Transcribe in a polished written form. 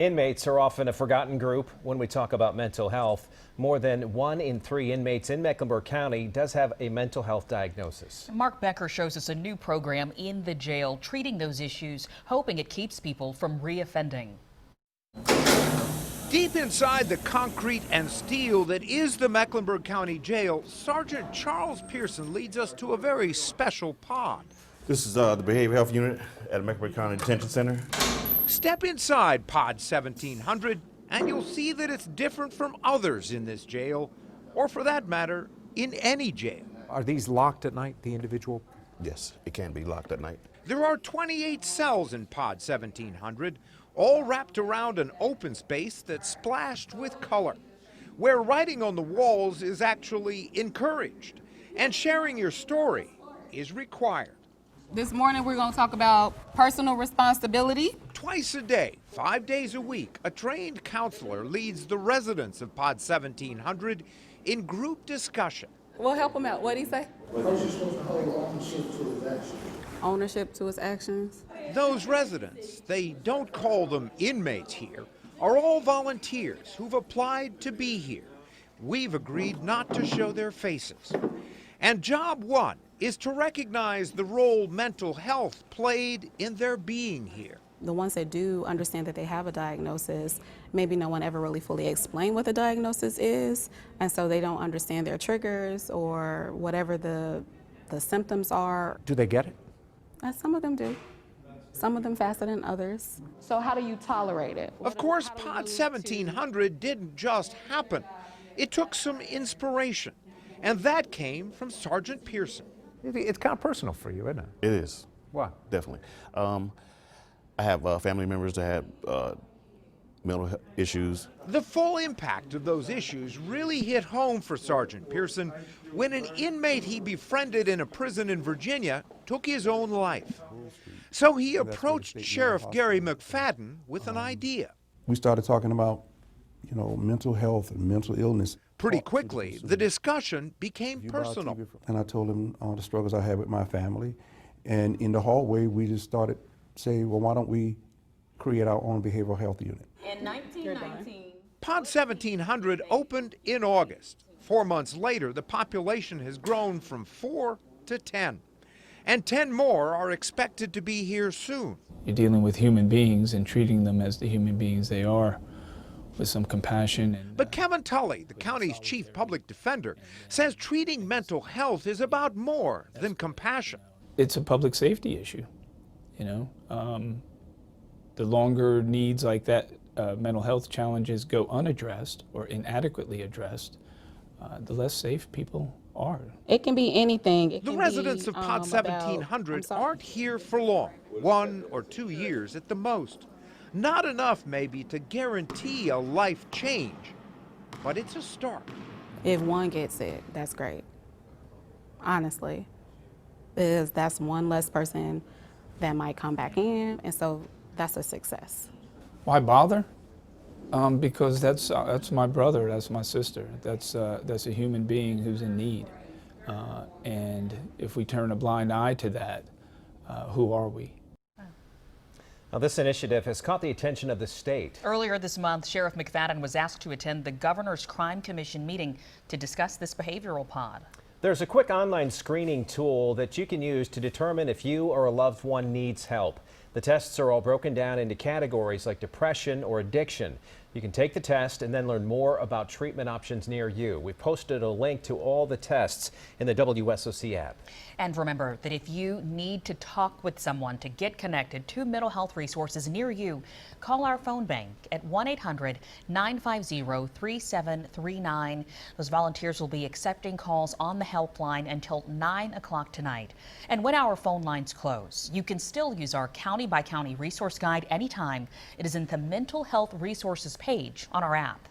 Inmates are often a forgotten group when we talk about mental health. More than 1 in 3 inmates in Mecklenburg County does have a mental health diagnosis. Mark Becker shows us a new program in the jail treating those issues, hoping it keeps people from reoffending. Deep inside the concrete and steel that is the Mecklenburg County Jail, Sergeant Charles Pearson leads us to a very special pod. This is the Behavioral Health Unit at Mecklenburg County Detention Center. Step inside Pod 1700 and you'll see that it's different from others in this jail, or for that matter, in any jail. Are these locked at night, the individual? Yes, it can be locked at night. There are 28 cells in Pod 1700, all wrapped around an open space that's splashed with color, where writing on the walls is actually encouraged, and sharing your story is required. This morning we're going to talk about personal responsibility. Twice a day, 5 days a week, a trained counselor leads the residents of Pod 1700 in group discussion. We'll help him out. What did he say? How's he supposed to hold ownership to his actions? Ownership to his actions. Those residents, they don't call them inmates here, are all volunteers who've applied to be here. We've agreed not to show their faces. And job one is to recognize the role mental health played in their being here. The ones that do understand that they have a diagnosis, maybe no one ever really fully explained what the diagnosis is, and so they don't understand their triggers or whatever the symptoms are. Do they get it? Some of them do. Some of them faster than others. So how do you tolerate it? Of course, Pod 1700 didn't just happen. It took some inspiration, and that came from Sergeant Pearson. It's kind of personal for you, isn't it? It is. Why? Definitely. I have family members that have mental health issues. The full impact of those issues really hit home for Sergeant Pearson when an inmate he befriended in a prison in Virginia took his own life. So he approached Sheriff Gary McFadden with an idea. We started talking about, mental health and mental illness. Pretty quickly, the discussion became personal. And I told him all the struggles I had with my family. And in the hallway, we just started saying, well, why don't we create our own behavioral health unit? In 1919. Pod 1700 opened in August. 4 months later, the population has grown from 4 to 10. And 10 more are expected to be here soon. You're dealing with human beings and treating them as the human beings they are, with some compassion. But Kevin Tully, the county's chief public defender, says treating mental health is about more than compassion. It's a public safety issue, The longer needs like that, mental health challenges go unaddressed or inadequately addressed, the less safe people are. It can be anything. The residents of Pod 1700 aren't here for long, 1 or 2 years at the most. Not enough, maybe, to guarantee a life change, but it's a start. If one gets it, that's great. Honestly, because that's one less person that might come back in, and so that's a success. Why bother? Because that's my brother, that's my sister, that's a human being who's in need. And if we turn a blind eye to that, who are we? Now, this initiative has caught the attention of the state. Earlier this month, Sheriff McFadden was asked to attend the Governor's Crime Commission meeting to discuss this behavioral pod. There's a quick online screening tool that you can use to determine if you or a loved one needs help. The tests are all broken down into categories like depression or addiction. You can take the test and then learn more about treatment options near you. We've posted a link to all the tests in the WSOC app. And remember that if you need to talk with someone to get connected to mental health resources near you, call our phone bank at 1-800-950-3739. Those volunteers will be accepting calls on the helpline until 9 o'clock tonight. And when our phone lines close, you can still use our county by county resource guide anytime. It is in the mental health resources page on our app.